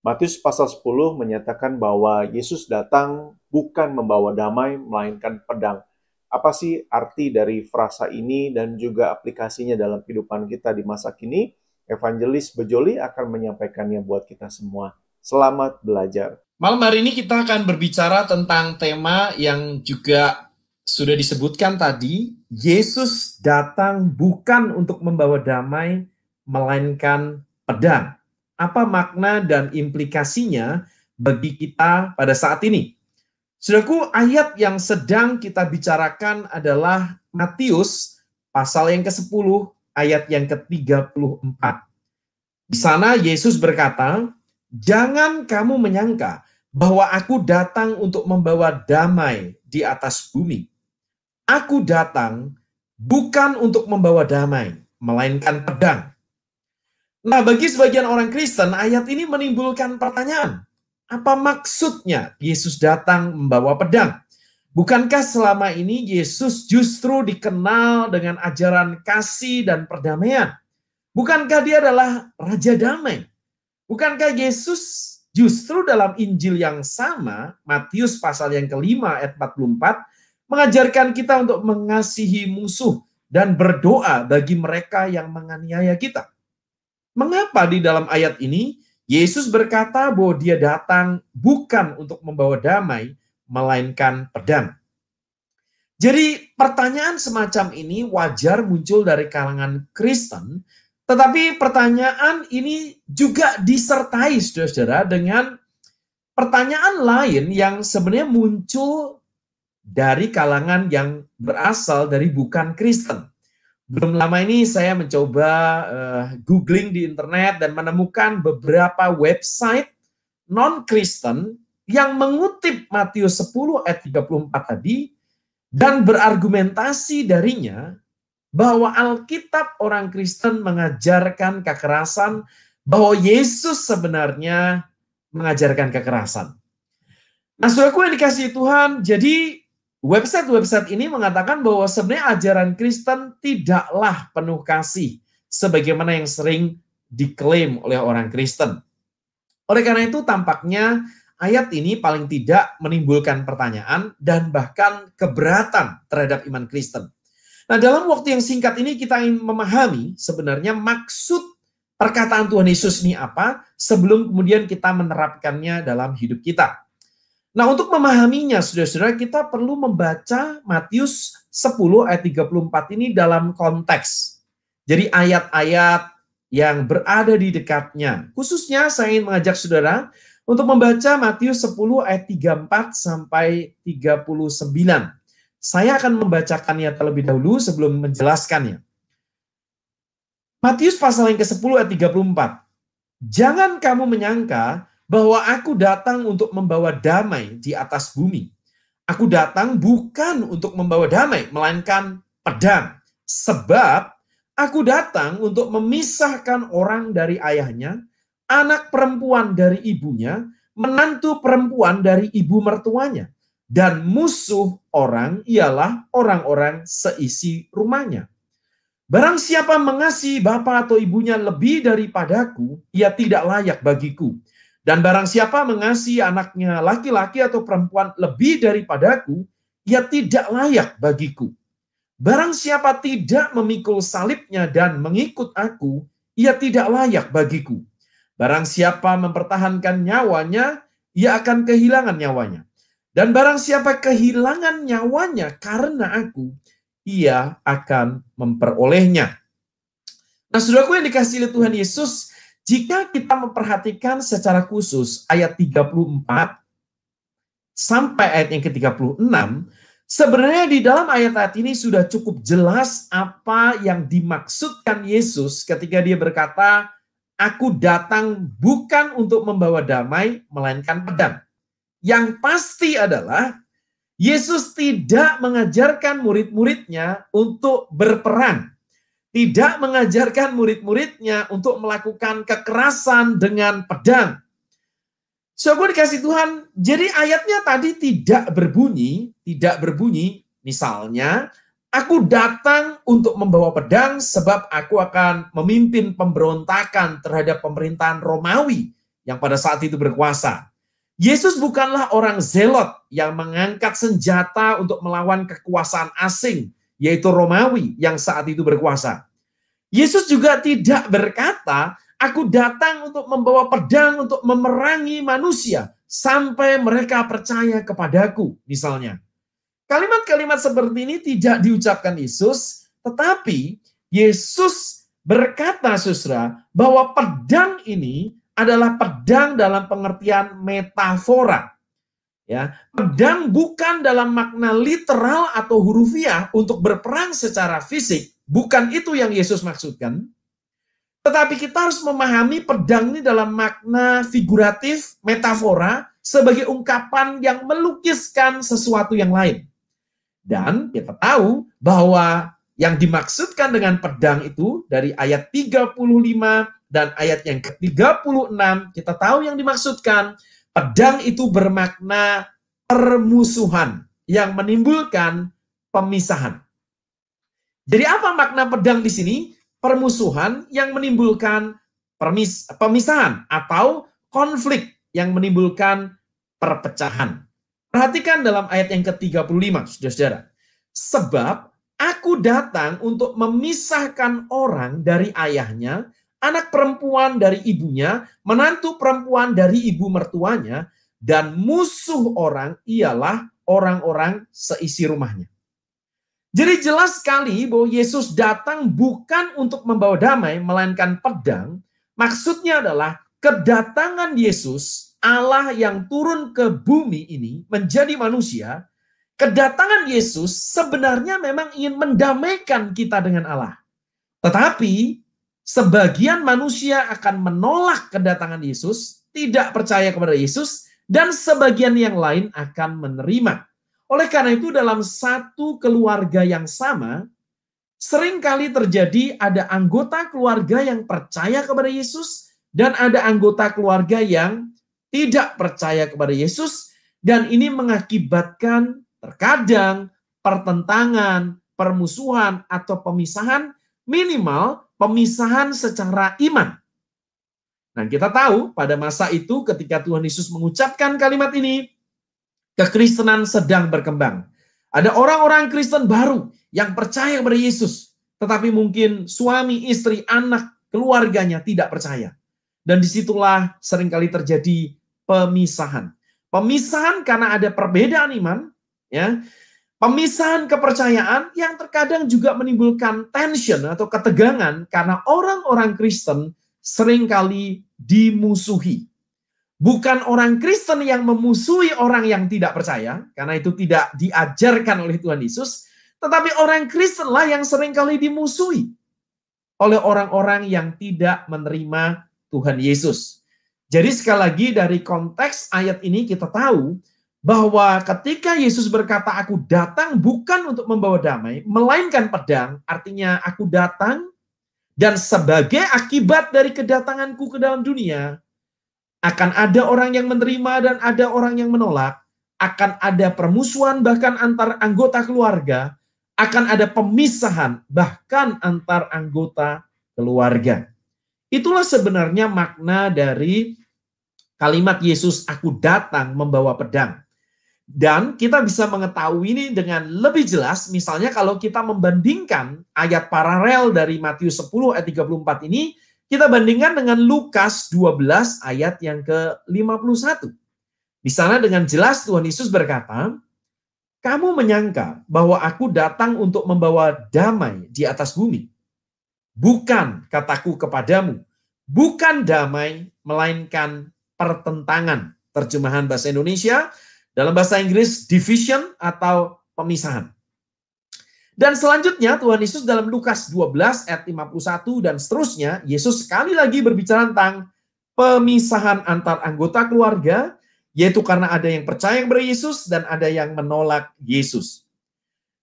Matius pasal 10 menyatakan bahwa Yesus datang bukan membawa damai, melainkan pedang. Apa sih arti dari frasa ini dan juga aplikasinya dalam kehidupan kita di masa kini? Evangelis Bejoli akan menyampaikannya buat kita semua. Selamat belajar. Malam hari ini kita akan berbicara tentang tema yang juga sudah disebutkan tadi. Yesus datang bukan untuk membawa damai, melainkan pedang. Apa makna dan implikasinya bagi kita pada saat ini? Saudaraku, ayat yang sedang kita bicarakan adalah Matius pasal yang ke-10, ayat yang ke-34. Di sana Yesus berkata, "Jangan kamu menyangka bahwa aku datang untuk membawa damai di atas bumi. Aku datang bukan untuk membawa damai, melainkan pedang." Nah, bagi sebagian orang Kristen, ayat ini menimbulkan pertanyaan. Apa maksudnya Yesus datang membawa pedang? Bukankah selama ini Yesus justru dikenal dengan ajaran kasih dan perdamaian? Bukankah dia adalah Raja Damai? Bukankah Yesus justru dalam Injil yang sama, Matius pasal yang kelima ayat 44, mengajarkan kita untuk mengasihi musuh dan berdoa bagi mereka yang menganiaya kita? Mengapa di dalam ayat ini Yesus berkata bahwa dia datang bukan untuk membawa damai, melainkan pedang? Jadi pertanyaan semacam ini wajar muncul dari kalangan Kristen, tetapi pertanyaan ini juga disertai, saudara-saudara, dengan pertanyaan lain yang sebenarnya muncul dari kalangan yang berasal dari bukan Kristen. Belum lama ini saya mencoba googling di internet dan menemukan beberapa website non-Kristen yang mengutip Matius 10 ayat 34 tadi dan berargumentasi darinya bahwa Alkitab orang Kristen mengajarkan kekerasan, bahwa Yesus sebenarnya mengajarkan kekerasan. Nah, saudaraku yang dikasihi Tuhan, jadi website-website ini mengatakan bahwa sebenarnya ajaran Kristen tidaklah penuh kasih, sebagaimana yang sering diklaim oleh orang Kristen. Oleh karena itu, tampaknya ayat ini paling tidak menimbulkan pertanyaan dan bahkan keberatan terhadap iman Kristen. Nah, dalam waktu yang singkat ini kita ingin memahami sebenarnya maksud perkataan Tuhan Yesus ini apa sebelum kemudian kita menerapkannya dalam hidup kita. Nah, untuk memahaminya, saudara-saudara, kita perlu membaca Matius 10 ayat 34 ini dalam konteks. Jadi ayat-ayat yang berada di dekatnya. Khususnya saya ingin mengajak saudara untuk membaca Matius 10 ayat 34 sampai 39. Saya akan membacakannya terlebih dahulu sebelum menjelaskannya. Matius pasal yang ke-10 ayat 34. "Jangan kamu menyangka bahwa aku datang untuk membawa damai di atas bumi. Aku datang bukan untuk membawa damai, melainkan pedang. Sebab aku datang untuk memisahkan orang dari ayahnya, anak perempuan dari ibunya, menantu perempuan dari ibu mertuanya. Dan musuh orang ialah orang-orang seisi rumahnya. Barang siapa mengasihi bapa atau ibunya lebih daripadaku, ia tidak layak bagiku. Dan barang siapa mengasihi anaknya laki-laki atau perempuan lebih daripadaku, ia tidak layak bagiku. Barang siapa tidak memikul salibnya dan mengikut aku, ia tidak layak bagiku. Barang siapa mempertahankan nyawanya, ia akan kehilangan nyawanya. Dan barang siapa kehilangan nyawanya karena aku, ia akan memperolehnya." Nah, saudaraku yang dikasihi Tuhan Yesus, jika kita memperhatikan secara khusus ayat 34 sampai ayat yang ke-36, sebenarnya di dalam ayat-ayat ini sudah cukup jelas apa yang dimaksudkan Yesus ketika dia berkata, "Aku datang bukan untuk membawa damai, melainkan pedang." Yang pasti adalah Yesus tidak mengajarkan murid-muridnya untuk berperang. Tidak mengajarkan murid-muridnya untuk melakukan kekerasan dengan pedang. Saudara dikasih Tuhan, jadi ayatnya tadi tidak berbunyi, misalnya, "Aku datang untuk membawa pedang sebab aku akan memimpin pemberontakan terhadap pemerintahan Romawi yang pada saat itu berkuasa. Yesus bukanlah orang zelot yang mengangkat senjata untuk melawan kekuasaan asing, yaitu Romawi yang saat itu berkuasa. Yesus juga tidak berkata, aku datang untuk membawa pedang untuk memerangi manusia sampai mereka percaya kepadaku, misalnya. Kalimat-kalimat seperti ini tidak diucapkan Yesus, tetapi Yesus berkata, saudara, bahwa pedang ini adalah pedang dalam pengertian metafora. Ya, pedang bukan dalam makna literal atau hurufiah untuk berperang secara fisik, bukan itu yang Yesus maksudkan. Tetapi kita harus memahami pedang ini dalam makna figuratif, metafora, sebagai ungkapan yang melukiskan sesuatu yang lain. Dan kita tahu bahwa yang dimaksudkan dengan pedang itu dari ayat 35 dan ayat yang ke-36, kita tahu yang dimaksudkan, pedang itu bermakna permusuhan yang menimbulkan pemisahan. Jadi apa makna pedang di sini? Permusuhan yang menimbulkan pemisahan atau konflik yang menimbulkan perpecahan. Perhatikan dalam ayat yang ke-35, saudara-saudara. Sebab aku datang untuk memisahkan orang dari ayahnya, anak perempuan dari ibunya, menantu perempuan dari ibu mertuanya, dan musuh orang ialah orang-orang seisi rumahnya. Jadi jelas sekali bahwa Yesus datang bukan untuk membawa damai, melainkan pedang. Maksudnya adalah kedatangan Yesus, Allah yang turun ke bumi ini menjadi manusia, kedatangan Yesus sebenarnya memang ingin mendamaikan kita dengan Allah. Tetapi sebagian manusia akan menolak kedatangan Yesus, tidak percaya kepada Yesus, dan sebagian yang lain akan menerima. Oleh karena itu dalam satu keluarga yang sama, seringkali terjadi ada anggota keluarga yang percaya kepada Yesus, dan ada anggota keluarga yang tidak percaya kepada Yesus, dan ini mengakibatkan terkadang pertentangan, permusuhan, atau pemisahan, minimal pemisahan secara iman. Nah, kita tahu pada masa itu ketika Tuhan Yesus mengucapkan kalimat ini, kekristenan sedang berkembang. Ada orang-orang Kristen baru yang percaya kepada Yesus, tetapi mungkin suami, istri, anak, keluarganya tidak percaya. Dan disitulah seringkali terjadi pemisahan. Pemisahan karena ada perbedaan iman, ya. Pemisahan kepercayaan yang terkadang juga menimbulkan tension atau ketegangan karena orang-orang Kristen seringkali dimusuhi. Bukan orang Kristen yang memusuhi orang yang tidak percaya, karena itu tidak diajarkan oleh Tuhan Yesus, tetapi orang Kristenlah yang seringkali dimusuhi oleh orang-orang yang tidak menerima Tuhan Yesus. Jadi sekali lagi dari konteks ayat ini kita tahu bahwa ketika Yesus berkata, aku datang bukan untuk membawa damai, melainkan pedang, artinya aku datang dan sebagai akibat dari kedatanganku ke dalam dunia, akan ada orang yang menerima dan ada orang yang menolak, akan ada permusuhan bahkan antar anggota keluarga, akan ada pemisahan bahkan antar anggota keluarga. Itulah sebenarnya makna dari kalimat Yesus, aku datang membawa pedang. Dan kita bisa mengetahui ini dengan lebih jelas, misalnya kalau kita membandingkan ayat paralel dari Matius 10 ayat 34 ini, kita bandingkan dengan Lukas 12 ayat yang ke-51. Di sana dengan jelas Tuhan Yesus berkata, kamu menyangka bahwa aku datang untuk membawa damai di atas bumi. Bukan, kataku kepadamu, bukan damai, melainkan pertentangan. Terjemahan bahasa Indonesia, dalam bahasa Inggris, division atau pemisahan. Dan selanjutnya Tuhan Yesus dalam Lukas 12 ayat 51 dan seterusnya, Yesus sekali lagi berbicara tentang pemisahan antar anggota keluarga, yaitu karena ada yang percaya kepada Yesus dan ada yang menolak Yesus.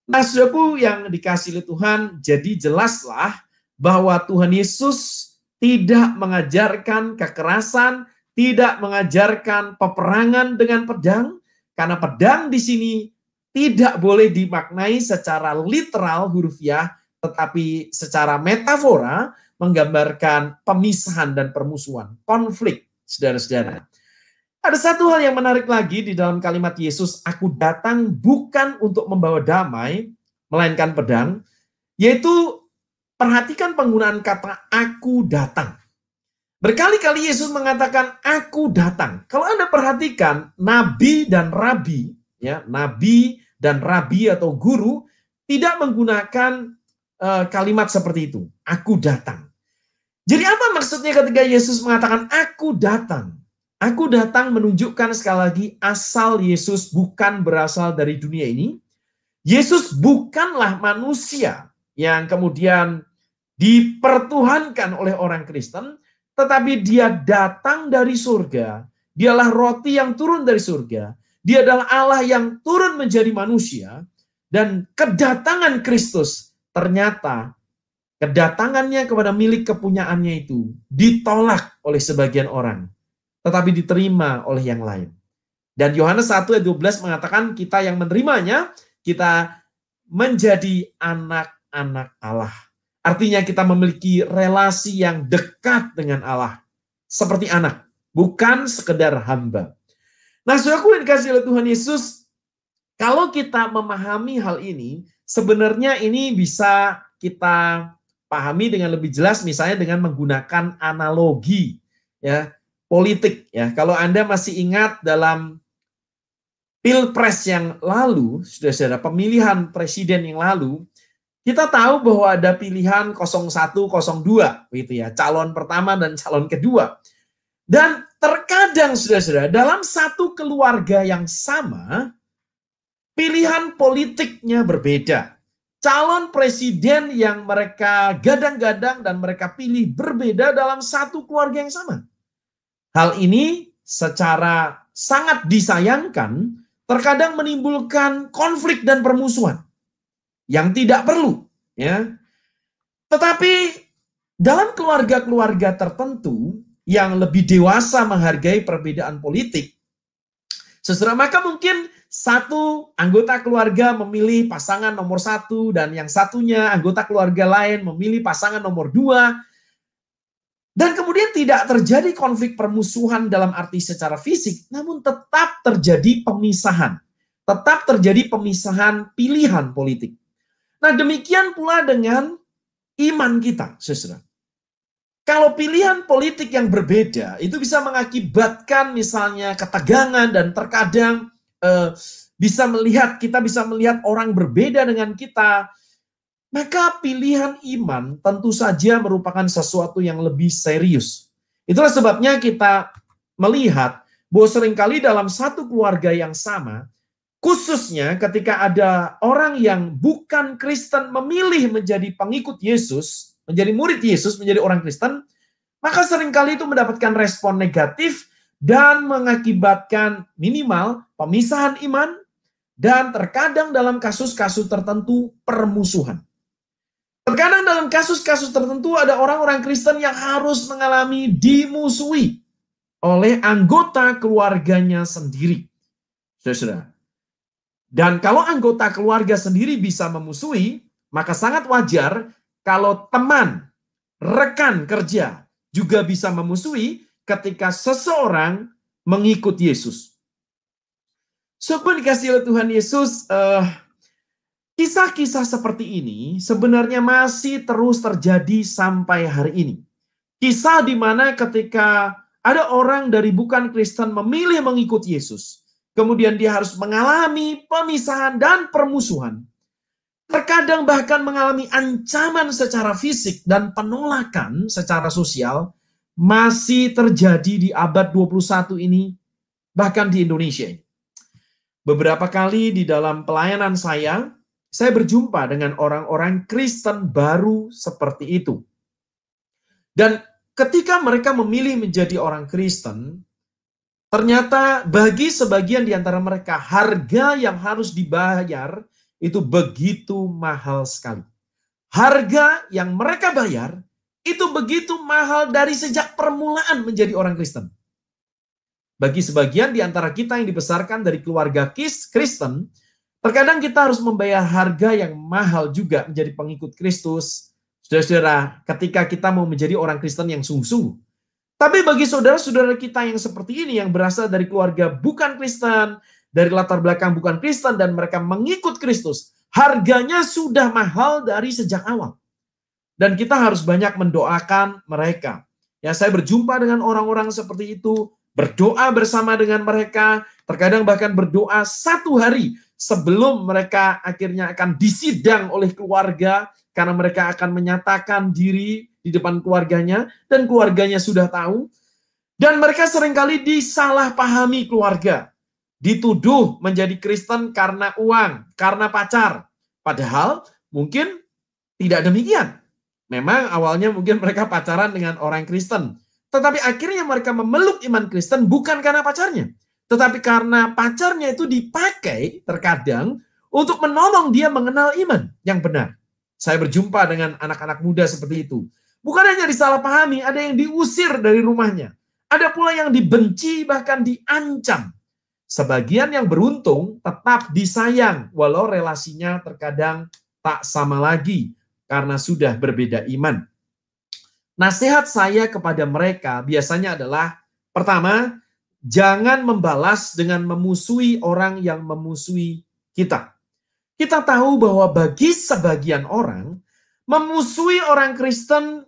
Nah, saudaraku yang dikasihi Tuhan, jadi jelaslah bahwa Tuhan Yesus tidak mengajarkan kekerasan, tidak mengajarkan peperangan dengan pedang, karena pedang di sini tidak boleh dimaknai secara literal hurufiah, tetapi secara metafora menggambarkan pemisahan dan permusuhan, konflik saudara-saudara. Ada satu hal yang menarik lagi di dalam kalimat Yesus, aku datang bukan untuk membawa damai, melainkan pedang, yaitu perhatikan penggunaan kata aku datang. Berkali-kali Yesus mengatakan aku datang. Kalau Anda perhatikan, nabi dan rabi, ya, nabi dan rabi atau guru tidak menggunakan kalimat seperti itu, aku datang. Jadi apa maksudnya ketika Yesus mengatakan aku datang? Aku datang menunjukkan sekali lagi asal Yesus bukan berasal dari dunia ini. Yesus bukanlah manusia yang kemudian dipertuhankan oleh orang Kristen, tetapi dia datang dari surga. Dialah roti yang turun dari surga. Dia adalah Allah yang turun menjadi manusia. Dan kedatangan Kristus ternyata kedatangannya kepada milik kepunyaannya itu ditolak oleh sebagian orang, tetapi diterima oleh yang lain. Dan Yohanes 1 ayat 12 mengatakan kita yang menerimanya, kita menjadi anak-anak Allah. Artinya kita memiliki relasi yang dekat dengan Allah. Seperti anak, bukan sekedar hamba. Nah, saudaraku yang dikasihi oleh Tuhan Yesus, kalau kita memahami hal ini, sebenarnya ini bisa kita pahami dengan lebih jelas, misalnya dengan menggunakan analogi ya politik. Ya, kalau Anda masih ingat dalam Pilpres yang lalu, saudara-saudara, pemilihan presiden yang lalu, kita tahu bahwa ada pilihan 01, 02, gitu ya, calon pertama dan calon kedua. Dan terkadang, saudara-saudara, dalam satu keluarga yang sama, pilihan politiknya berbeda. Calon presiden yang mereka gadang-gadang dan mereka pilih berbeda dalam satu keluarga yang sama. Hal ini secara sangat disayangkan, terkadang menimbulkan konflik dan permusuhan yang tidak perlu, ya. Tetapi dalam keluarga-keluarga tertentu yang lebih dewasa menghargai perbedaan politik, maka mungkin satu anggota keluarga memilih pasangan nomor 1 dan yang satunya anggota keluarga lain memilih pasangan nomor 2. Dan kemudian tidak terjadi konflik permusuhan dalam arti secara fisik, namun tetap terjadi pemisahan. Tetap terjadi pemisahan pilihan politik. Nah, demikian pula dengan iman kita, saudara. Kalau pilihan politik yang berbeda, itu bisa mengakibatkan misalnya ketegangan dan terkadang kita bisa melihat orang berbeda dengan kita, maka pilihan iman tentu saja merupakan sesuatu yang lebih serius. Itulah sebabnya kita melihat bahwa seringkali dalam satu keluarga yang sama, khususnya ketika ada orang yang bukan Kristen memilih menjadi pengikut Yesus, menjadi murid Yesus, menjadi orang Kristen, maka seringkali itu mendapatkan respon negatif dan mengakibatkan minimal pemisahan iman, dan terkadang dalam kasus-kasus tertentu permusuhan. Terkadang dalam kasus-kasus tertentu ada orang-orang Kristen yang harus mengalami dimusuhi oleh anggota keluarganya sendiri. Saudara. Dan kalau anggota keluarga sendiri bisa memusuhi, maka sangat wajar kalau teman, rekan kerja juga bisa memusuhi ketika seseorang mengikut Yesus. Syukur dikasih oleh Tuhan Yesus, kisah-kisah seperti ini sebenarnya masih terus terjadi sampai hari ini. Kisah di mana ketika ada orang dari bukan Kristen memilih mengikut Yesus, kemudian dia harus mengalami pemisahan dan permusuhan. Terkadang bahkan mengalami ancaman secara fisik dan penolakan secara sosial masih terjadi di abad 21 ini, bahkan di Indonesia ini. Beberapa kali di dalam pelayanan saya berjumpa dengan orang-orang Kristen baru seperti itu. Dan ketika mereka memilih menjadi orang Kristen, ternyata bagi sebagian di antara mereka harga yang harus dibayar itu begitu mahal sekali. Harga yang mereka bayar itu begitu mahal dari sejak permulaan menjadi orang Kristen. Bagi sebagian di antara kita yang dibesarkan dari keluarga Kristen, terkadang kita harus membayar harga yang mahal juga menjadi pengikut Kristus. Saudara-saudara, ketika kita mau menjadi orang Kristen yang sungguh-sungguh. Tapi bagi saudara-saudara kita yang seperti ini, yang berasal dari keluarga bukan Kristen, dari latar belakang bukan Kristen, dan mereka mengikut Kristus, harganya sudah mahal dari sejak awal. Dan kita harus banyak mendoakan mereka. Ya, saya berjumpa dengan orang-orang seperti itu, berdoa bersama dengan mereka, terkadang bahkan berdoa 1 hari sebelum mereka akhirnya akan disidang oleh keluarga, karena mereka akan menyatakan diri di depan keluarganya, dan keluarganya sudah tahu. Dan mereka seringkali disalahpahami keluarga. Dituduh menjadi Kristen karena uang, karena pacar. Padahal mungkin tidak demikian. Memang awalnya mungkin mereka pacaran dengan orang Kristen. Tetapi akhirnya mereka memeluk iman Kristen bukan karena pacarnya. Tetapi karena pacarnya itu dipakai terkadang untuk menolong dia mengenal iman yang benar. Saya berjumpa dengan anak-anak muda seperti itu. Bukan hanya disalahpahami, ada yang diusir dari rumahnya. Ada pula yang dibenci, bahkan diancam. Sebagian yang beruntung tetap disayang, walau relasinya terkadang tak sama lagi karena sudah berbeda iman. Nasihat saya kepada mereka biasanya adalah, pertama, jangan membalas dengan memusuhi orang yang memusuhi kita. Kita tahu bahwa bagi sebagian orang, memusuhi orang Kristen,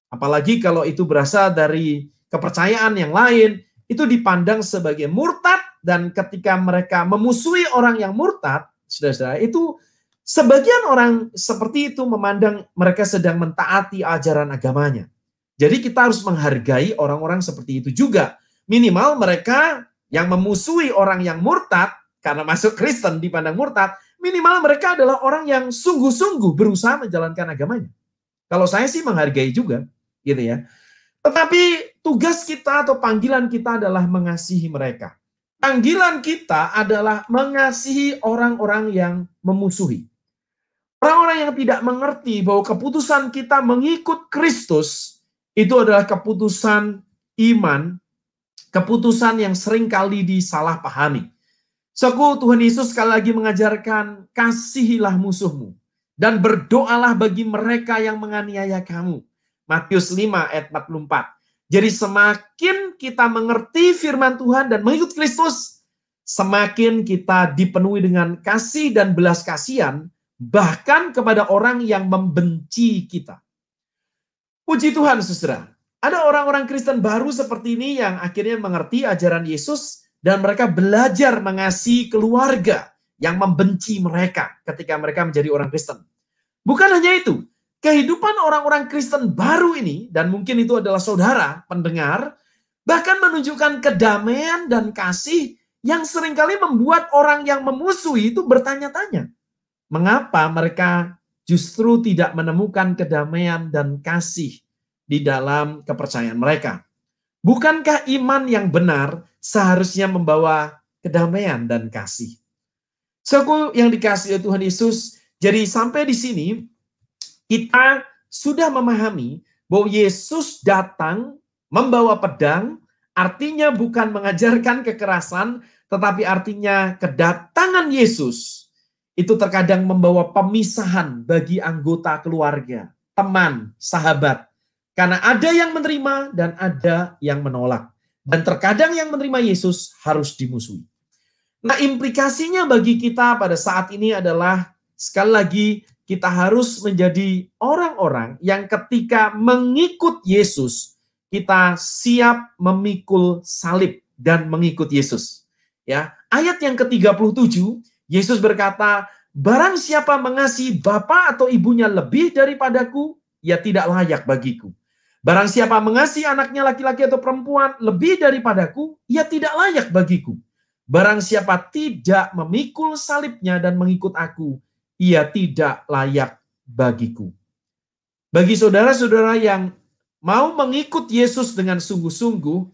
apalagi kalau itu berasal dari kepercayaan yang lain, itu dipandang sebagai murtad, dan ketika mereka memusuhi orang yang murtad, saudara-saudara, itu sebagian orang seperti itu memandang mereka sedang mentaati ajaran agamanya. Jadi kita harus menghargai orang-orang seperti itu juga. Minimal mereka yang memusuhi orang yang murtad, karena masuk Kristen dipandang murtad, minimal mereka adalah orang yang sungguh-sungguh berusaha menjalankan agamanya. Kalau saya sih menghargai juga, gitu ya. Tetapi tugas kita atau panggilan kita adalah mengasihi mereka. Panggilan kita adalah mengasihi orang-orang yang memusuhi. Orang-orang yang tidak mengerti bahwa keputusan kita mengikut Kristus itu adalah keputusan iman, keputusan yang seringkali disalahpahami. Tuhan Yesus sekali lagi mengajarkan, kasihilah musuhmu dan berdoalah bagi mereka yang menganiaya kamu. Matius 5 ayat 44. Jadi semakin kita mengerti firman Tuhan dan mengikut Kristus, semakin kita dipenuhi dengan kasih dan belas kasihan, bahkan kepada orang yang membenci kita. Puji Tuhan, saudara. Ada orang-orang Kristen baru seperti ini yang akhirnya mengerti ajaran Yesus, dan mereka belajar mengasihi keluarga yang membenci mereka ketika mereka menjadi orang Kristen. Bukan hanya itu, kehidupan orang-orang Kristen baru ini, dan mungkin itu adalah saudara pendengar, bahkan menunjukkan kedamaian dan kasih yang seringkali membuat orang yang memusuhi itu bertanya-tanya, mengapa mereka justru tidak menemukan kedamaian dan kasih di dalam kepercayaan mereka. Bukankah iman yang benar seharusnya membawa kedamaian dan kasih? Saudaraku yang dikasihi oleh Tuhan Yesus, jadi sampai di sini kita sudah memahami bahwa Yesus datang membawa pedang, artinya bukan mengajarkan kekerasan, tetapi artinya kedatangan Yesus itu terkadang membawa pemisahan bagi anggota keluarga, teman, sahabat. Karena ada yang menerima dan ada yang menolak. Dan terkadang yang menerima Yesus harus dimusuhi. Nah, implikasinya bagi kita pada saat ini adalah, sekali lagi, kita harus menjadi orang-orang yang ketika mengikut Yesus, kita siap memikul salib dan mengikut Yesus. Ya, ayat yang ke-37, Yesus berkata, barang siapa mengasihi bapa atau ibunya lebih daripadaku, ia tidak layak bagiku. Barang siapa mengasihi anaknya laki-laki atau perempuan lebih daripadaku, ia tidak layak bagiku. Barang siapa tidak memikul salibnya dan mengikut aku, ia tidak layak bagiku. Bagi saudara-saudara yang mau mengikut Yesus dengan sungguh-sungguh,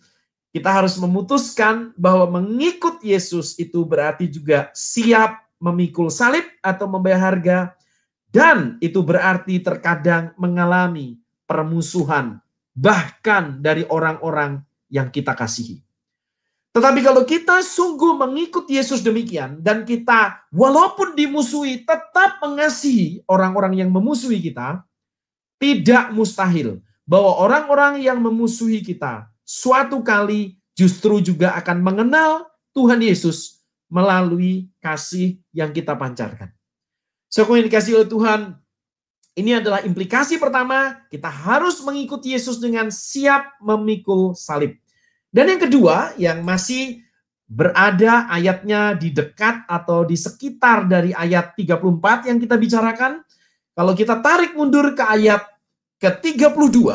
kita harus memutuskan bahwa mengikut Yesus itu berarti juga siap memikul salib atau membayar harga, dan itu berarti terkadang mengalami permusuhan, bahkan dari orang-orang yang kita kasihi. Tetapi kalau kita sungguh mengikut Yesus demikian, dan kita walaupun dimusuhi tetap mengasihi orang-orang yang memusuhi kita, tidak mustahil bahwa orang-orang yang memusuhi kita suatu kali justru juga akan mengenal Tuhan Yesus melalui kasih yang kita pancarkan. Saudara yang dikasihi oleh Tuhan, ini adalah implikasi pertama, kita harus mengikuti Yesus dengan siap memikul salib. Dan yang kedua, yang masih berada ayatnya di dekat atau di sekitar dari ayat 34 yang kita bicarakan, kalau kita tarik mundur ke ayat ke-32,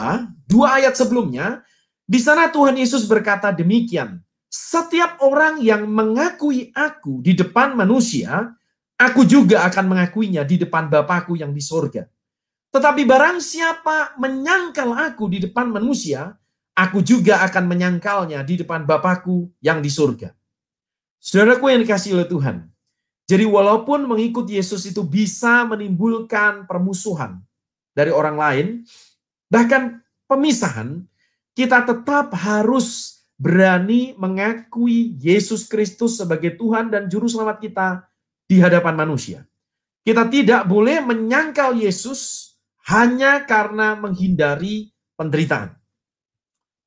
dua ayat sebelumnya, di sana Tuhan Yesus berkata demikian, setiap orang yang mengakui aku di depan manusia, aku juga akan mengakuinya di depan Bapa-Ku yang di sorga. Tetapi barang siapa menyangkal aku di depan manusia, aku juga akan menyangkalnya di depan Bapa-Ku yang di surga. Saudaraku yang dikasihi oleh Tuhan, jadi walaupun mengikut Yesus itu bisa menimbulkan permusuhan dari orang lain, bahkan pemisahan, kita tetap harus berani mengakui Yesus Kristus sebagai Tuhan dan Juru Selamat kita di hadapan manusia. Kita tidak boleh menyangkal Yesus hanya karena menghindari penderitaan.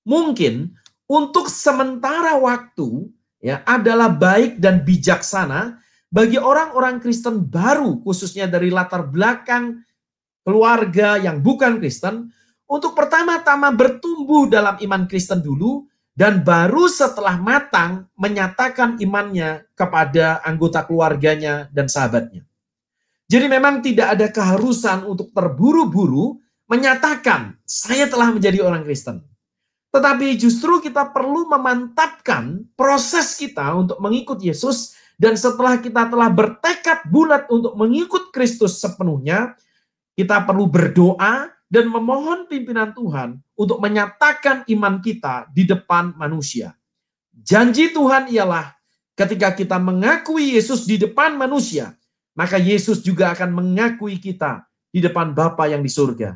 Mungkin untuk sementara waktu ya adalah baik dan bijaksana bagi orang-orang Kristen baru, khususnya dari latar belakang keluarga yang bukan Kristen, untuk pertama-tama bertumbuh dalam iman Kristen dulu, dan baru setelah matang menyatakan imannya kepada anggota keluarganya dan sahabatnya. Jadi memang tidak ada keharusan untuk terburu-buru menyatakan saya telah menjadi orang Kristen. Tetapi justru kita perlu memantapkan proses kita untuk mengikut Yesus, dan setelah kita telah bertekad bulat untuk mengikut Kristus sepenuhnya, kita perlu berdoa dan memohon pimpinan Tuhan untuk menyatakan iman kita di depan manusia. Janji Tuhan ialah ketika kita mengakui Yesus di depan manusia, maka Yesus juga akan mengakui kita di depan Bapa yang di surga.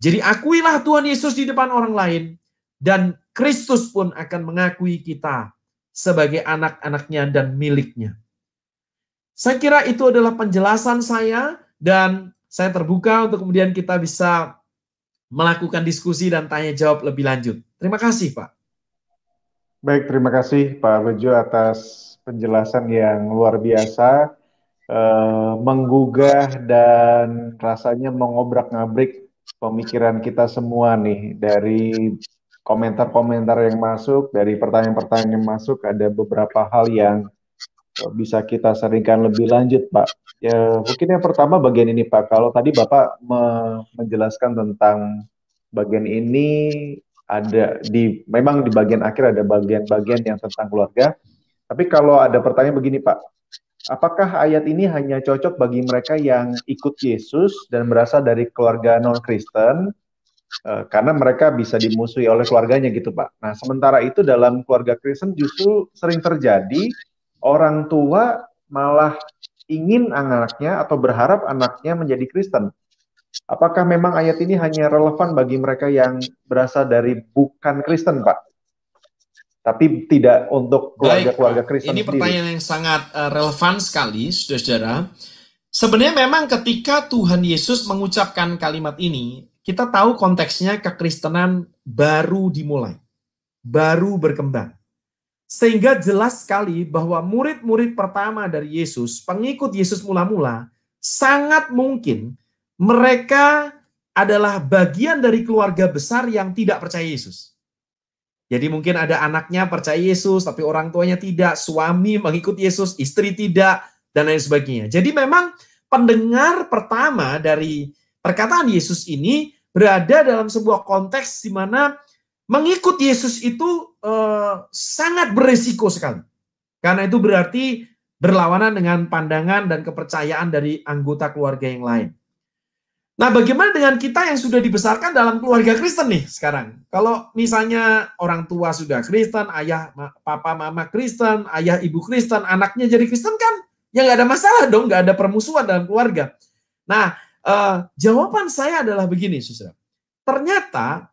Jadi akuilah Tuhan Yesus di depan orang lain, dan Kristus pun akan mengakui kita sebagai anak-anaknya dan miliknya. Saya kira itu adalah penjelasan saya, dan saya terbuka untuk kemudian kita bisa melakukan diskusi dan tanya jawab lebih lanjut. Terima kasih, Pak. Baik, terima kasih Pak Bejo atas penjelasan yang luar biasa, menggugah dan rasanya mengobrak-ngabrik pemikiran kita semua nih. Dari komentar-komentar yang masuk, dari pertanyaan-pertanyaan yang masuk, ada beberapa hal yang bisa kita sharingkan lebih lanjut, Pak. Ya, mungkin yang pertama bagian ini, Pak. Kalau tadi Bapak menjelaskan tentang bagian ini, memang di bagian akhir ada bagian-bagian yang tentang keluarga. Tapi kalau ada pertanyaan begini, Pak. Apakah ayat ini hanya cocok bagi mereka yang ikut Yesus dan berasal dari keluarga non-Kristen, karena mereka bisa dimusuhi oleh keluarganya gitu, Pak. Nah, sementara itu dalam keluarga Kristen justru sering terjadi orang tua malah ingin anaknya atau berharap anaknya menjadi Kristen. Apakah memang ayat ini hanya relevan bagi mereka yang berasal dari bukan Kristen, Pak? Tapi tidak untuk keluarga-keluarga Kristen ini sendiri. Pertanyaan yang sangat relevan sekali, saudara-saudara. Sebenarnya memang ketika Tuhan Yesus mengucapkan kalimat ini, kita tahu konteksnya kekristenan baru dimulai, baru berkembang. Sehingga jelas sekali bahwa murid-murid pertama dari Yesus, pengikut Yesus mula-mula, sangat mungkin mereka adalah bagian dari keluarga besar yang tidak percaya Yesus. Jadi mungkin ada anaknya percaya Yesus, tapi orang tuanya tidak, suami mengikut Yesus, istri tidak, dan lain sebagainya. Jadi memang pendengar pertama dari perkataan Yesus ini berada dalam sebuah konteks di mana mengikut Yesus itu sangat beresiko sekali. Karena itu berarti berlawanan dengan pandangan dan kepercayaan dari anggota keluarga yang lain. Nah, bagaimana dengan kita yang sudah dibesarkan dalam keluarga Kristen nih sekarang? Kalau misalnya orang tua sudah Kristen, ayah, papa, mama Kristen, ayah, ibu Kristen, anaknya jadi Kristen kan? Ya nggak ada masalah dong, nggak ada permusuhan dalam keluarga. Nah, jawaban saya adalah begini, saudara. Ternyata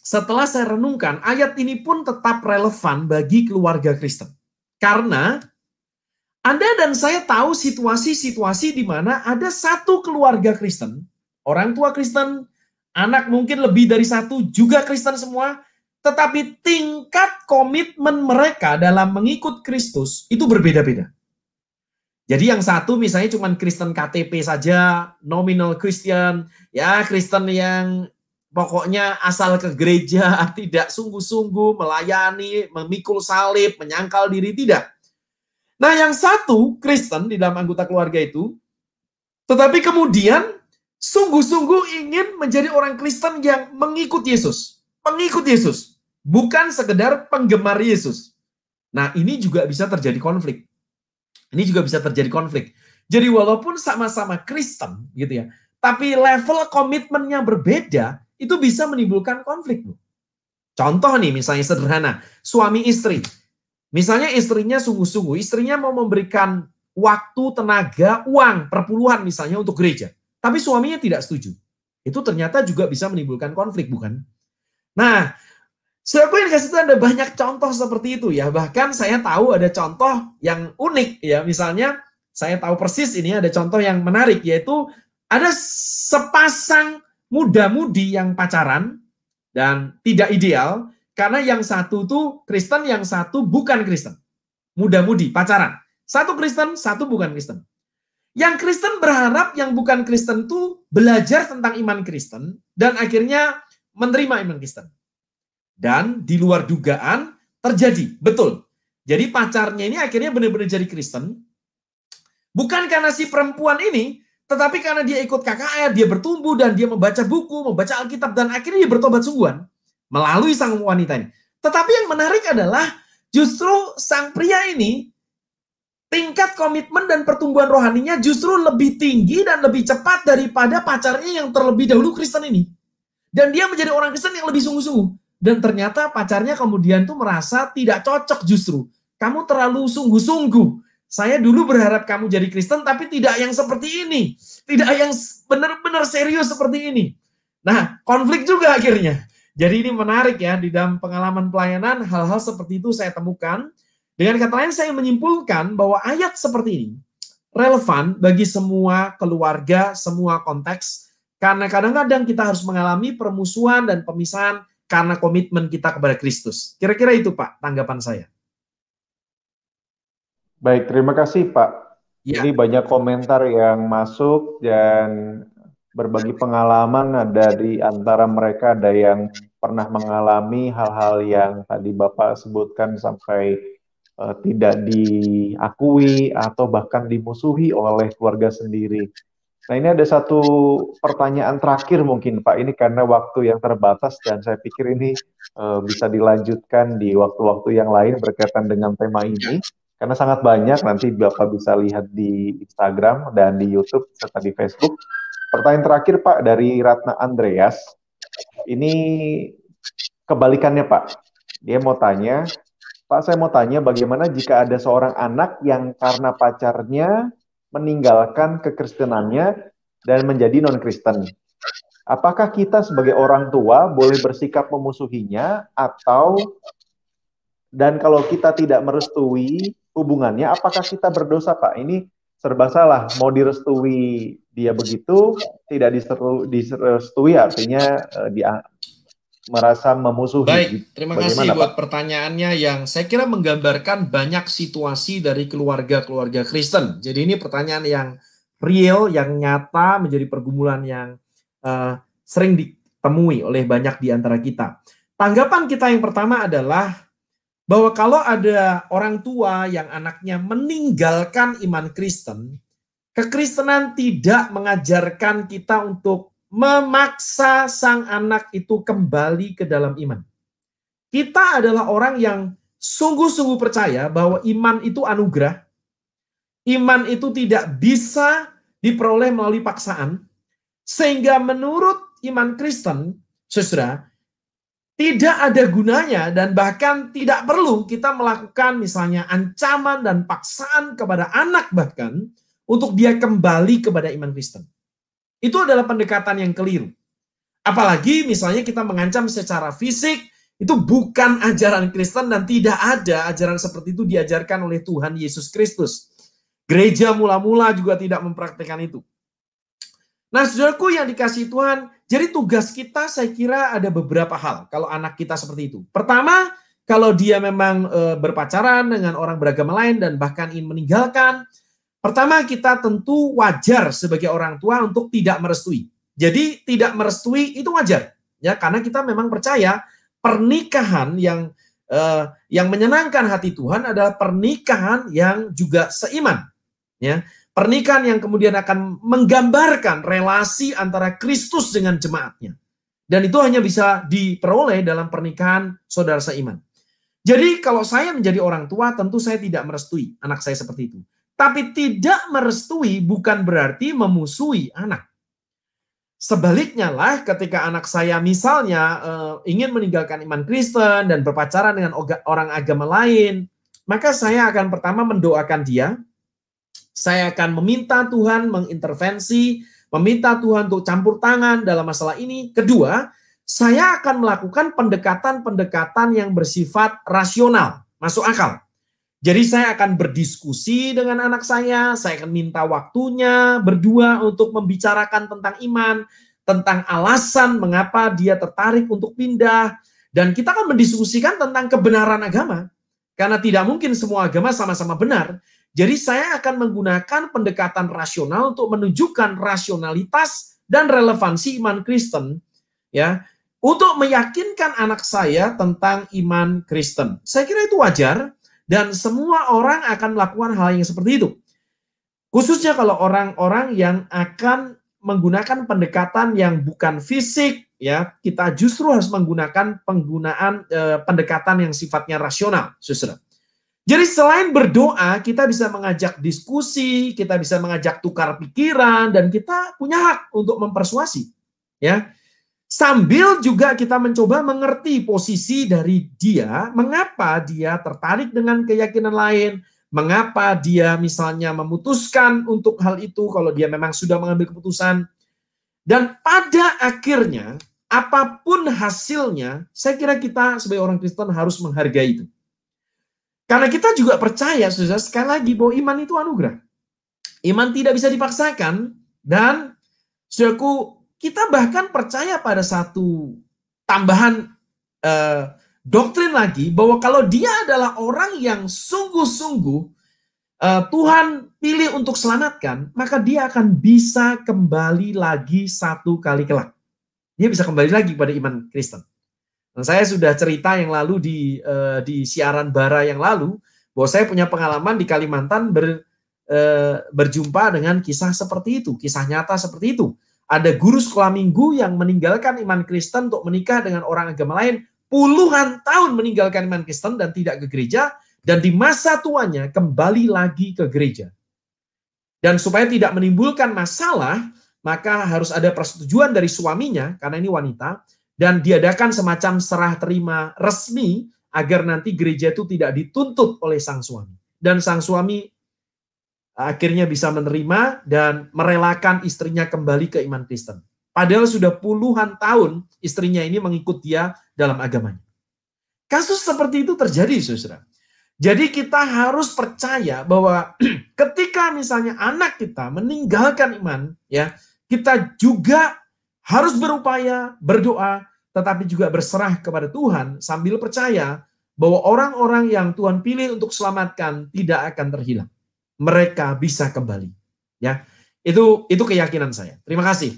setelah saya renungkan, ayat ini pun tetap relevan bagi keluarga Kristen. Karena Anda dan saya tahu situasi-situasi di mana ada satu keluarga Kristen, orang tua Kristen, anak mungkin lebih dari satu juga Kristen semua, tetapi tingkat komitmen mereka dalam mengikut Kristus itu berbeda-beda. Jadi yang satu misalnya cuma Kristen KTP saja, nominal Christian, ya Kristen yang pokoknya asal ke gereja, tidak sungguh-sungguh melayani, memikul salib, menyangkal diri, tidak. Nah yang satu Kristen di dalam anggota keluarga itu, tetapi kemudian sungguh-sungguh ingin menjadi orang Kristen yang mengikut Yesus. Mengikut Yesus. Bukan sekedar penggemar Yesus. Nah, ini juga bisa terjadi konflik. Jadi walaupun sama-sama Kristen gitu ya, tapi level komitmennya berbeda, itu bisa menimbulkan konflik. Contoh nih, misalnya sederhana, suami istri. Misalnya istrinya sungguh-sungguh, istrinya mau memberikan waktu, tenaga, uang, perpuluhan misalnya untuk gereja. Tapi suaminya tidak setuju. Itu ternyata juga bisa menimbulkan konflik, bukan? Nah, Saudaraku yang dikasih itu ada banyak contoh seperti itu ya. Bahkan saya tahu ada contoh yang unik ya. Misalnya saya tahu persis ini ada contoh yang menarik, yaitu ada sepasang muda-mudi yang pacaran dan tidak ideal karena yang satu tuh Kristen, yang satu bukan Kristen. Muda-mudi pacaran. Satu Kristen, satu bukan Kristen. Yang Kristen berharap yang bukan Kristen tuh belajar tentang iman Kristen dan akhirnya menerima iman Kristen. Dan di luar dugaan terjadi, betul. Jadi pacarnya ini akhirnya benar-benar jadi Kristen. Bukan karena si perempuan ini, tetapi karena dia ikut KKR, dia bertumbuh dan dia membaca buku, membaca Alkitab, dan akhirnya dia bertobat sungguhan melalui sang wanita ini. Tetapi yang menarik adalah justru sang pria ini tingkat komitmen dan pertumbuhan rohaninya justru lebih tinggi dan lebih cepat daripada pacarnya yang terlebih dahulu Kristen ini. Dan dia menjadi orang Kristen yang lebih sungguh-sungguh. Dan ternyata pacarnya kemudian tuh merasa tidak cocok justru. Kamu terlalu sungguh-sungguh. Saya dulu berharap kamu jadi Kristen, tapi tidak yang seperti ini. Tidak yang benar-benar serius seperti ini. Nah, konflik juga akhirnya. Jadi ini menarik ya, di dalam pengalaman pelayanan, hal-hal seperti itu saya temukan. Dengan kata lain, saya menyimpulkan bahwa ayat seperti ini relevan bagi semua keluarga, semua konteks. Karena kadang-kadang kita harus mengalami permusuhan dan pemisahan karena komitmen kita kepada Kristus. Kira-kira itu Pak, tanggapan saya. Baik, terima kasih Pak. Ya. Ini banyak komentar yang masuk dan berbagi pengalaman. Ada di antara mereka ada yang pernah mengalami hal-hal yang tadi Bapak sebutkan sampai tidak diakui atau bahkan dimusuhi oleh keluarga sendiri. Nah, ini ada satu pertanyaan terakhir mungkin Pak, ini karena waktu yang terbatas dan saya pikir ini bisa dilanjutkan di waktu-waktu yang lain berkaitan dengan tema ini, karena sangat banyak, nanti Bapak bisa lihat di Instagram dan di YouTube serta di Facebook. Pertanyaan terakhir Pak dari Ratna Andreas, ini kebalikannya Pak, dia mau tanya, Pak saya mau tanya bagaimana jika ada seorang anak yang karena pacarnya meninggalkan kekristenannya dan menjadi non-Kristen. Apakah kita sebagai orang tua boleh bersikap memusuhinya atau dan kalau kita tidak merestui hubungannya, apakah kita berdosa Pak? Ini serba salah. Mau direstui dia begitu, tidak direstui artinya dia merasa memusuhi. Baik, terima kasih buat pertanyaannya yang saya kira menggambarkan banyak situasi dari keluarga-keluarga Kristen. Jadi ini pertanyaan yang real, yang nyata, menjadi pergumulan yang sering ditemui oleh banyak di antara kita. Tanggapan kita yang pertama adalah bahwa kalau ada orang tua yang anaknya meninggalkan iman Kristen, kekristenan tidak mengajarkan kita untuk memaksa sang anak itu kembali ke dalam iman. Kita adalah orang yang sungguh-sungguh percaya bahwa iman itu anugerah. Iman itu tidak bisa diperoleh melalui paksaan. Sehingga menurut iman Kristen, saudara, tidak ada gunanya dan bahkan tidak perlu kita melakukan misalnya ancaman dan paksaan kepada anak bahkan untuk dia kembali kepada iman Kristen. Itu adalah pendekatan yang keliru. Apalagi misalnya kita mengancam secara fisik, itu bukan ajaran Kristen dan tidak ada ajaran seperti itu diajarkan oleh Tuhan Yesus Kristus. Gereja mula-mula juga tidak mempraktikkan itu. Nah, saudaraku yang dikasihi Tuhan, jadi tugas kita saya kira ada beberapa hal kalau anak kita seperti itu. Pertama, kalau dia memang berpacaran dengan orang beragama lain dan bahkan ingin meninggalkan, pertama kita tentu wajar sebagai orang tua untuk tidak merestui. Jadi tidak merestui itu wajar, ya, karena kita memang percaya pernikahan yang menyenangkan hati Tuhan adalah pernikahan yang juga seiman, ya. Pernikahan yang kemudian akan menggambarkan relasi antara Kristus dengan jemaatnya. Dan itu hanya bisa diperoleh dalam pernikahan saudara seiman. Jadi kalau saya menjadi orang tua, tentu saya tidak merestui anak saya seperti itu. Tapi tidak merestui bukan berarti memusuhi anak. Sebaliknya lah ketika anak saya misalnya ingin meninggalkan iman Kristen dan berpacaran dengan orang agama lain, maka saya akan pertama mendoakan dia. Saya akan meminta Tuhan mengintervensi, meminta Tuhan untuk campur tangan dalam masalah ini. Kedua, saya akan melakukan pendekatan-pendekatan yang bersifat rasional, masuk akal. Jadi saya akan berdiskusi dengan anak saya akan minta waktunya berdua untuk membicarakan tentang iman, tentang alasan mengapa dia tertarik untuk pindah, dan kita akan mendiskusikan tentang kebenaran agama. Karena tidak mungkin semua agama sama-sama benar. Jadi saya akan menggunakan pendekatan rasional untuk menunjukkan rasionalitas dan relevansi iman Kristen, ya, untuk meyakinkan anak saya tentang iman Kristen. Saya kira itu wajar dan semua orang akan melakukan hal yang seperti itu. Khususnya kalau orang-orang yang akan menggunakan pendekatan yang bukan fisik, ya, kita justru harus menggunakan pendekatan yang sifatnya rasional, saudara. Jadi selain berdoa, kita bisa mengajak diskusi, kita bisa mengajak tukar pikiran, dan kita punya hak untuk mempersuasi. Ya, sambil juga kita mencoba mengerti posisi dari dia, mengapa dia tertarik dengan keyakinan lain, mengapa dia misalnya memutuskan untuk hal itu kalau dia memang sudah mengambil keputusan. Dan pada akhirnya, apapun hasilnya, saya kira kita sebagai orang Kristen harus menghargai itu. Karena kita juga percaya, saudara, sekali lagi bahwa iman itu anugerah. Iman tidak bisa dipaksakan, dan saudaraku, kita bahkan percaya pada satu tambahan doktrin lagi, bahwa kalau dia adalah orang yang sungguh-sungguh Tuhan pilih untuk selamatkan, maka dia akan bisa kembali lagi satu kali kelak. Dia bisa kembali lagi pada iman Kristen. Nah, saya sudah cerita yang lalu di siaran Bara yang lalu, bahwa saya punya pengalaman di Kalimantan berjumpa dengan kisah seperti itu, kisah nyata seperti itu. Ada guru sekolah minggu yang meninggalkan iman Kristen untuk menikah dengan orang agama lain, puluhan tahun meninggalkan iman Kristen dan tidak ke gereja, dan di masa tuanya kembali lagi ke gereja. Dan supaya tidak menimbulkan masalah, maka harus ada persetujuan dari suaminya, karena ini wanita, dan diadakan semacam serah terima resmi agar nanti gereja itu tidak dituntut oleh sang suami. Dan sang suami akhirnya bisa menerima dan merelakan istrinya kembali ke iman Kristen. Padahal sudah puluhan tahun istrinya ini mengikut dia dalam agamanya. Kasus seperti itu terjadi, saudara. Jadi kita harus percaya bahwa ketika misalnya anak kita meninggalkan iman, ya, kita juga harus berupaya, berdoa, tetapi juga berserah kepada Tuhan sambil percaya bahwa orang-orang yang Tuhan pilih untuk selamatkan tidak akan terhilang. Mereka bisa kembali. Ya, itu keyakinan saya. Terima kasih.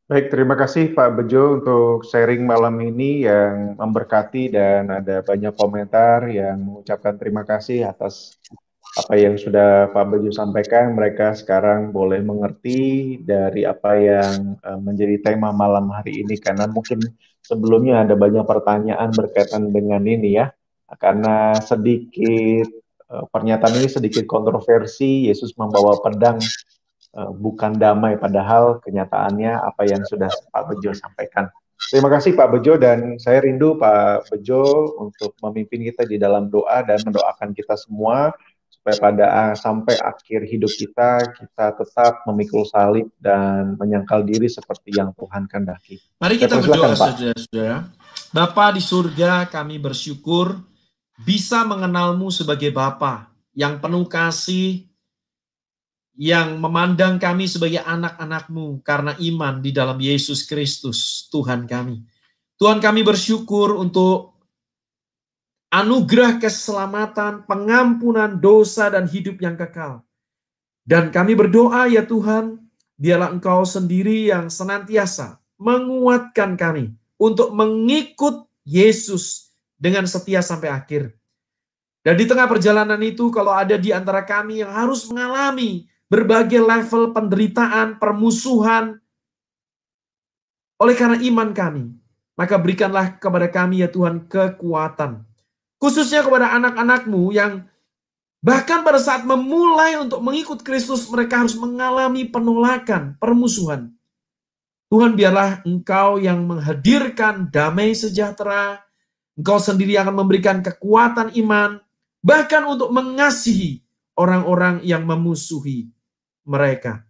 Baik, terima kasih Pak Bejo untuk sharing malam ini yang memberkati, dan ada banyak komentar yang mengucapkan terima kasih atas apa yang sudah Pak Bejo sampaikan. Mereka sekarang boleh mengerti dari apa yang menjadi tema malam hari ini, karena mungkin sebelumnya ada banyak pertanyaan berkaitan dengan ini ya, karena sedikit pernyataan ini sedikit kontroversi, Yesus membawa pedang bukan damai, padahal kenyataannya apa yang sudah Pak Bejo sampaikan. Terima kasih Pak Bejo, dan saya rindu Pak Bejo untuk memimpin kita di dalam doa dan mendoakan kita semua supaya sampai akhir hidup kita tetap memikul salib dan menyangkal diri seperti yang Tuhan kehendaki. Mari kita berdoa, saudara-saudara. Bapa di surga, kami bersyukur bisa mengenalmu sebagai Bapa yang penuh kasih, yang memandang kami sebagai anak-anak-Mu karena iman di dalam Yesus Kristus, Tuhan kami. Tuhan, kami bersyukur untuk anugerah keselamatan, pengampunan dosa, dan hidup yang kekal. Dan kami berdoa ya Tuhan, biarlah Engkau sendiri yang senantiasa menguatkan kami untuk mengikut Yesus dengan setia sampai akhir. Dan di tengah perjalanan itu, kalau ada di antara kami yang harus mengalami berbagai level penderitaan, permusuhan, oleh karena iman kami, maka berikanlah kepada kami ya Tuhan kekuatan. Khususnya kepada anak-anak-Mu yang bahkan pada saat memulai untuk mengikut Kristus, mereka harus mengalami penolakan, permusuhan. Tuhan, biarlah Engkau yang menghadirkan damai sejahtera, Engkau sendiri akan memberikan kekuatan iman, bahkan untuk mengasihi orang-orang yang memusuhi mereka.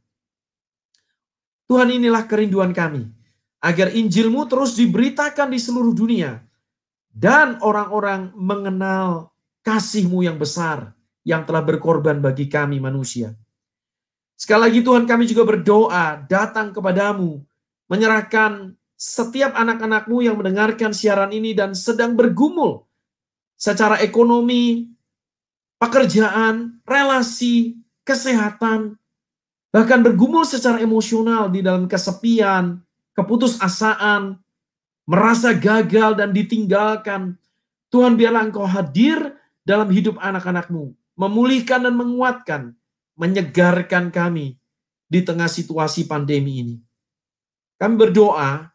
Tuhan, inilah kerinduan kami, agar Injil-Mu terus diberitakan di seluruh dunia, dan orang-orang mengenal kasih-Mu yang besar, yang telah berkorban bagi kami manusia. Sekali lagi Tuhan, kami juga berdoa, datang kepadamu, menyerahkan setiap anak-anak-Mu yang mendengarkan siaran ini dan sedang bergumul secara ekonomi, pekerjaan, relasi, kesehatan, bahkan bergumul secara emosional di dalam kesepian, keputusasaan, merasa gagal dan ditinggalkan. Tuhan, biarlah Engkau hadir dalam hidup anak-anak-Mu, memulihkan dan menguatkan, menyegarkan kami di tengah situasi pandemi ini. Kami berdoa,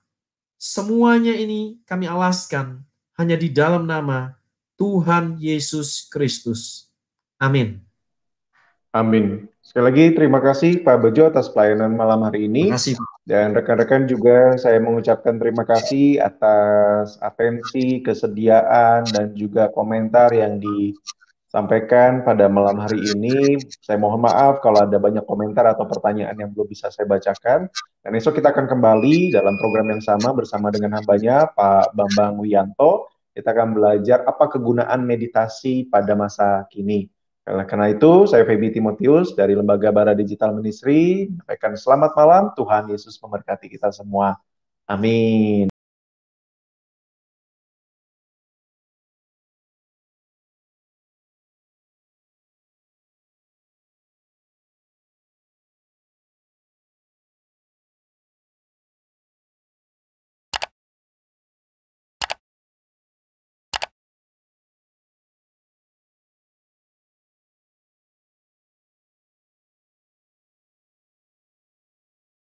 semuanya ini kami alaskan hanya di dalam nama Tuhan Yesus Kristus. Amin. Amin. Sekali lagi terima kasih Pak Bejo atas pelayanan malam hari ini. Terima kasih. Dan rekan-rekan juga saya mengucapkan terima kasih atas atensi, kesediaan, dan juga komentar yang disampaikan pada malam hari ini. Saya mohon maaf kalau ada banyak komentar atau pertanyaan yang belum bisa saya bacakan. Dan esok kita akan kembali dalam program yang sama bersama dengan hambanya Pak Bambang Wiyanto. Kita akan belajar apa kegunaan meditasi pada masa kini. Karena itu, saya Feby Timotius dari Lembaga Bara Digital Ministry menyampaikan selamat malam, Tuhan Yesus memberkati kita semua. Amin.